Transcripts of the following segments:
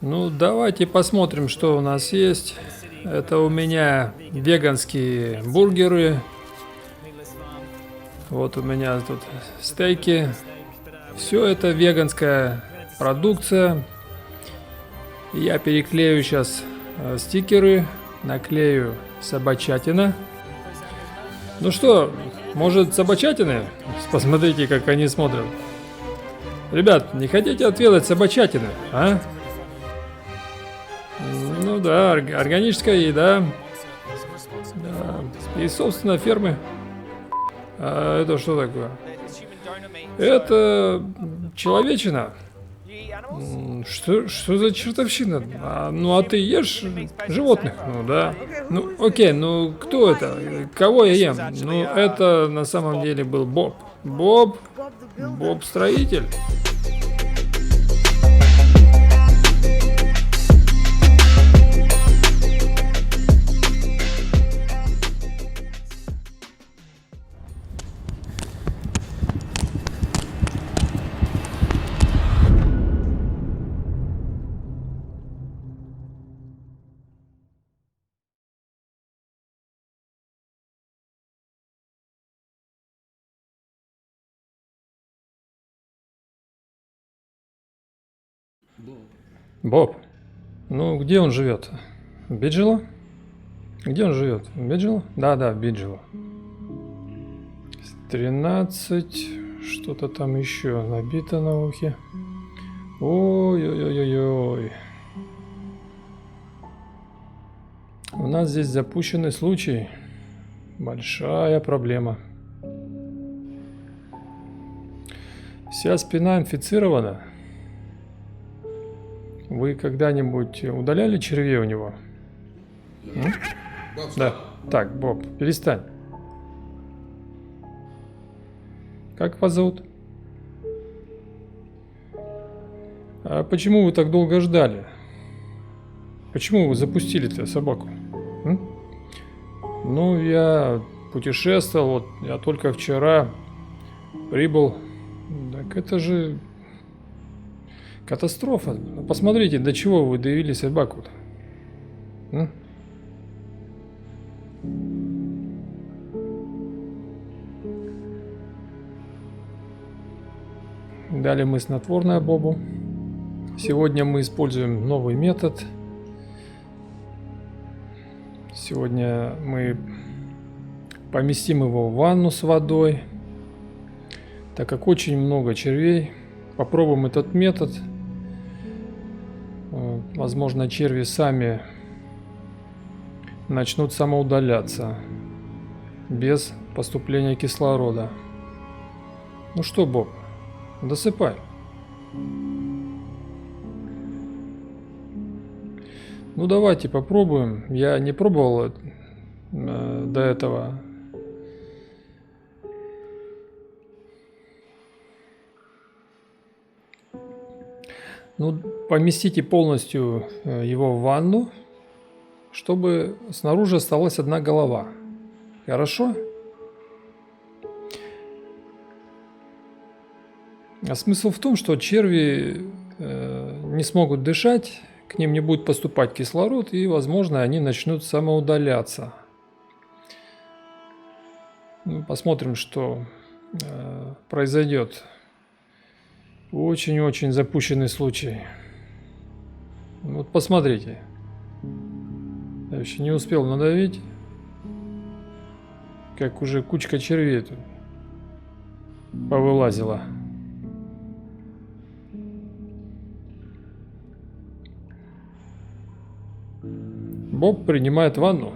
Ну, давайте посмотрим, что у нас есть. Это у меня веганские бургеры. Вот у меня тут стейки. Все это веганская продукция. Я переклею сейчас стикеры, наклею собачатина. Ну что, может собачатины? Посмотрите, как они смотрят. Ребят, не хотите отведать собачатины, а? Ну да, органическая еда. Да. И, собственно, фермы. А это что такое? Это человечина. Что за чертовщина? Ну а ты ешь животных? Ну да. Ну окей, ну кто это? Кого я ем? Ну это на самом деле был Боб. Боб строитель. Боб. Ну где он живет? Биджило? Где он живет? Биджило? Да, Биджило. 13. Что-то там еще набито на ухе. Ой-ой-ой-ой-ой. У нас здесь запущенный случай. Большая проблема. Вся спина инфицирована. Вы когда-нибудь удаляли червей у него? Да. Так, Боб, перестань. Как вас зовут? А почему вы так долго ждали? Почему вы запустили-то собаку? Ну, я путешествовал, вот я только вчера прибыл. Так это же катастрофа. Посмотрите, до чего вы довели собаку-то. Дали мы снотворное Бобу. Сегодня мы используем новый метод. Сегодня мы поместим его в ванну с водой. Так как очень много червей, попробуем этот метод. Возможно, черви сами начнут самоудаляться без поступления кислорода. Ну что, Боб, досыпай. Ну давайте попробуем. Я не пробовал до этого. Ну, поместите полностью его в ванну, чтобы снаружи осталась одна голова. Хорошо? А смысл в том, что черви не смогут дышать, к ним не будет поступать кислород, и, возможно, они начнут самоудаляться. Ну, посмотрим, что произойдет. Очень-очень запущенный случай. Вот посмотрите. Я еще не успел надавить, как уже кучка червей тут повылазила. Боб принимает ванну.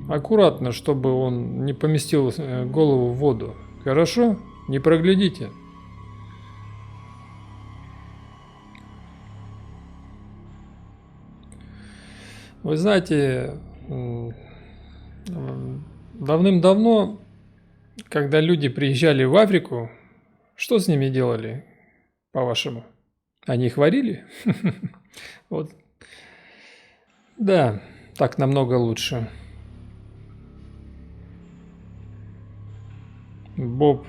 Аккуратно, чтобы он не поместил голову в воду. Хорошо? Не проглядите. Вы знаете, давным-давно, когда люди приезжали в Африку, что с ними делали, по-вашему? Они их варили? Вот. Да, так намного лучше. Боб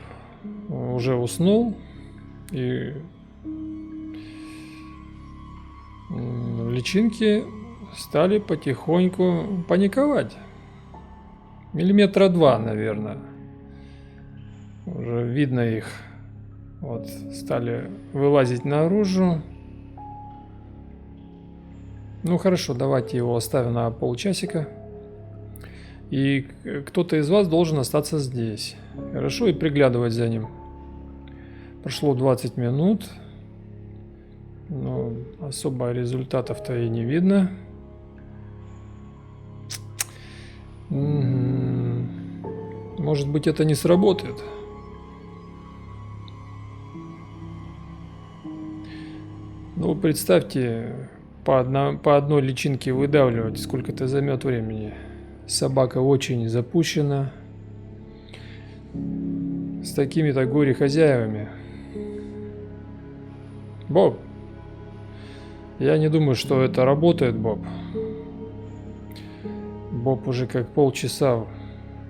уже уснул, и личинки стали потихоньку паниковать. Миллиметра 2, наверное. Уже видно их. Вот, стали вылазить наружу. Ну хорошо, давайте его оставим на полчасика. И кто-то из вас должен остаться здесь. Хорошо, и приглядывать за ним. Прошло 20 минут. Но особо результатов-то и не видно. Может быть, это не сработает. Ну, представьте, по одной личинке выдавливать, сколько это займет времени. Собака очень запущена. С такими-то горе-хозяевами. Боб, я не думаю, что это работает, Боб. Боб уже как полчаса в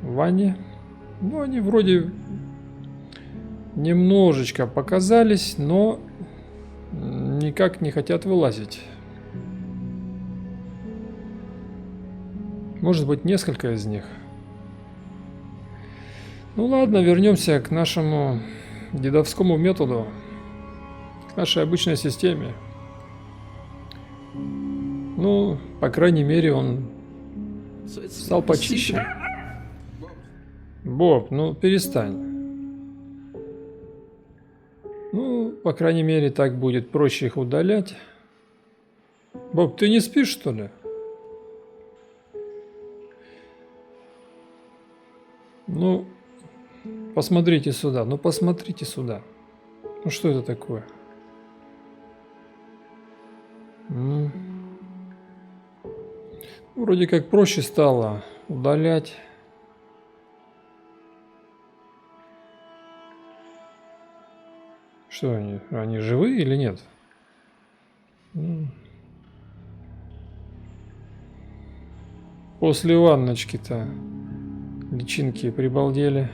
ванне. Ну, они вроде немножечко показались, но никак не хотят вылазить. Может быть, несколько из них. Ну ладно, вернемся к нашему дедовскому методу, к нашей обычной системе. Ну, по крайней мере, он стал почище. Боб, ну перестань. Ну, по крайней мере, так будет проще их удалять. Боб, ты не спишь, что ли? Ну, посмотрите сюда. Ну, посмотрите сюда. Ну, что это такое? Вроде как проще стало удалять. Что они? Они живые или нет? После ванночки-то личинки прибалдели.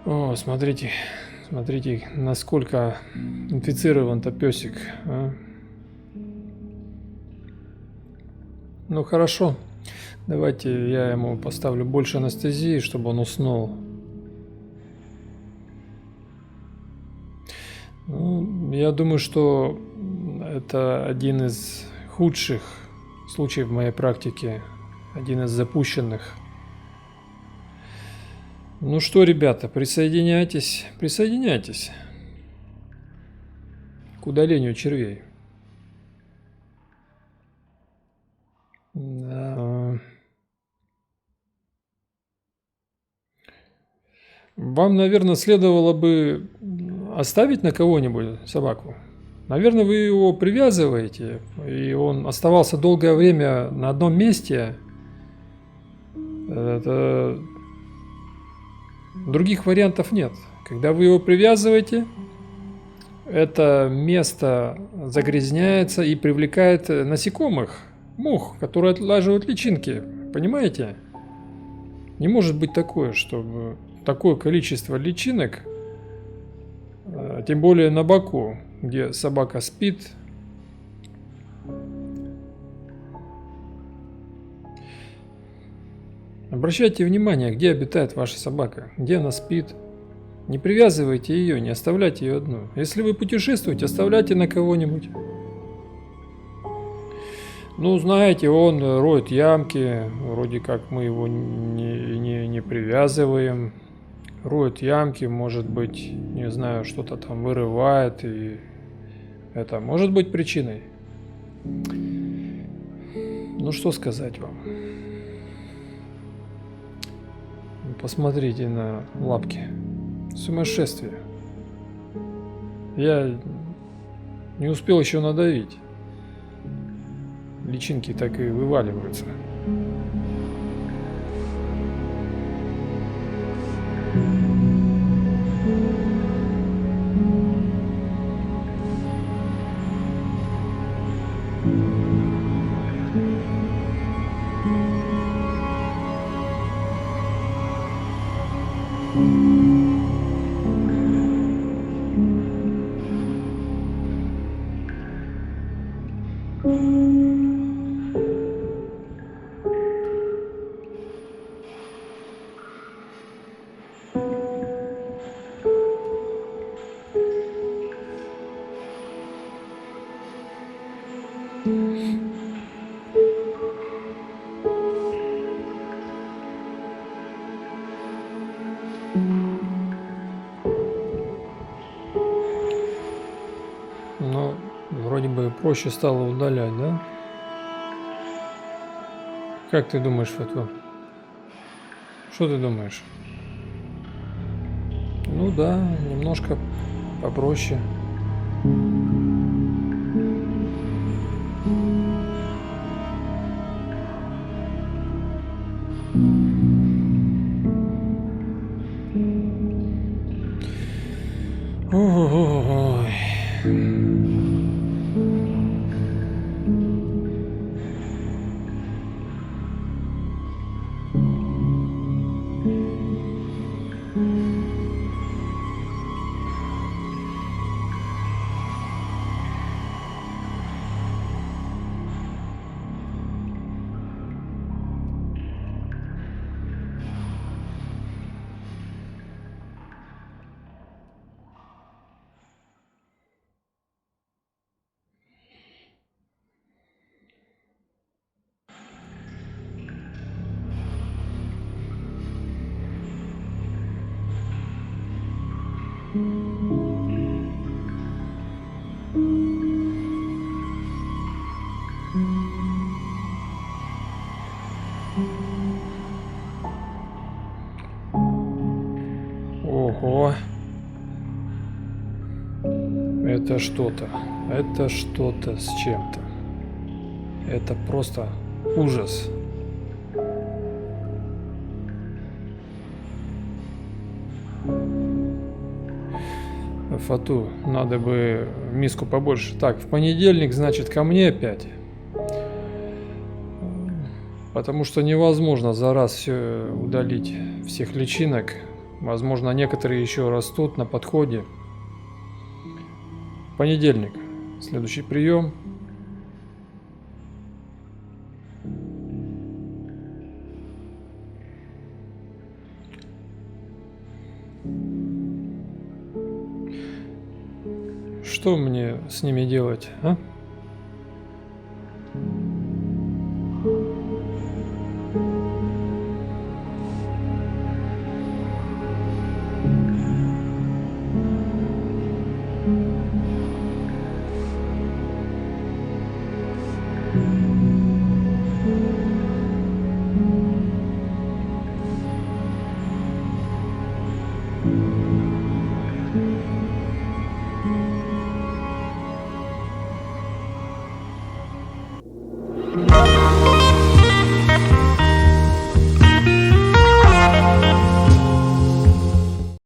О, смотрите, смотрите, насколько инфицирован-то песик. А? Ну хорошо, давайте я ему поставлю больше анестезии, чтобы он уснул. Ну, я думаю, что это один из худших случаев в моей практике, один из запущенных. Ну что, ребята, присоединяйтесь, присоединяйтесь к удалению червей. Да. Вам, наверное, следовало бы оставить на кого-нибудь собаку. Наверное, вы его привязываете, и он оставался долгое время на одном месте. Это... Других вариантов нет. Когда вы его привязываете, это место загрязняется и привлекает насекомых, мух, которые отлаживают личинки. Понимаете? Не может быть такое, чтобы такое количество личинок, тем более на боку, где собака спит. Обращайте внимание, где обитает ваша собака, где она спит. Не привязывайте ее, не оставляйте ее одну. Если вы путешествуете, оставляйте на кого-нибудь. Ну, знаете, он роет ямки, вроде как мы его не привязываем. Роет ямки, может быть, не знаю, что-то там вырывает, и это может быть причиной. Ну, что сказать вам? Посмотрите на лапки. Сумасшествие. Я не успел еще надавить. Личинки так и вываливаются. Но вроде бы проще стало удалять, да? Как ты думаешь, Фатва? Что ты думаешь? Ну да, немножко попроще. Ой. Ого. Это что-то. Это что-то с чем-то. Это просто ужас. Фату, надо бы миску побольше. Так, в понедельник, значит, ко мне опять. Потому что невозможно за раз все удалить, всех личинок. Возможно, некоторые еще растут на подходе. Понедельник. Следующий прием. Что мне с ними делать, а?